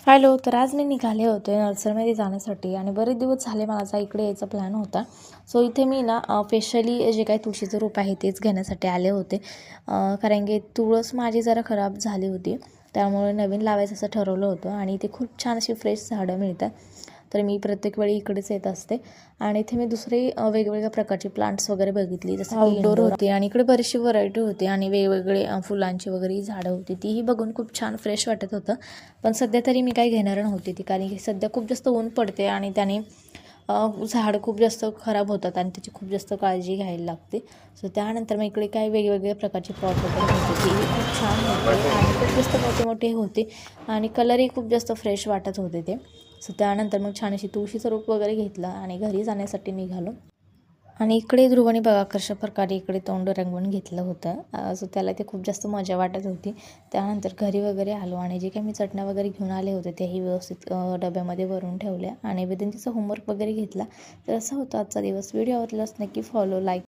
Hello. तर आज मी निघाले होते नर्सरीमध्ये जाण्यासाठी आणि बरेच दिवस झाले मला इकडे यायचा प्लॅन होता. सो इथे मी ना स्पेशली जे काही तुळशीचं रोप आहे तेच घेण्यासाठी आले होते. कारण की तुळस माझी जरा खराब झाली होती, त्यामुळे नवीन लावायचं असं ठरवलं होतं. आणि इथे खूप छान अशी फ्रेश झाडं मिळतात. तर मी प्रत्येक वेळी इकडेच येत असते. आणि इथे मी दुसरी वेगवेगळ्या प्रकारची प्लांट्स वगैरे बघितली, जसं की आउटडोर होती आणि इकडे बरीचशी व्हरायटी होती आणि वेगवेगळे फुलांची वगैरे झाडं होती. तीही बघून खूप छान फ्रेश वाटत होतं. पण सध्या तरी मी काही घेणार नव्हती ती, कारण की सध्या खूप जास्त ऊन पडते आणि त्याने झाडं खूप जास्त खराब होतात आणि त्याची खूप जास्त काळजी घ्यायला लागते. सो त्यानंतर मग इकडे काही वेगवेगळ्या प्रकारचे प्लॉट वगैरे होते, तेही खूप छान होते आणि खूप जास्त मोठे मोठे होते आणि कलरही खूप जास्त फ्रेश वाटत होते ते. सो त्यानंतर मग छान अशी तुळशीचं रोप वगैरे घेतलं आणि घरी जाण्यासाठी निघालो. आणि इकडे ध्रुवने बघा कशा प्रकारे इकडे तोंड रंगवून घेतलं होतं. सो त्याला ते खूप जास्त मजा वाटत होती. त्यानंतर घरी वगैरे आलो आणि जे काही मी चटण्या वगैरे घेऊन आले होते तेही व्यवस्थित डब्यामध्ये भरून ठेवल्या आणि विदिन तिचा होमवर्क वगैरे घेतला. तर असा होता आजचा दिवस. व्हिडिओ आवडल्यास नक्की फॉलो, लाईक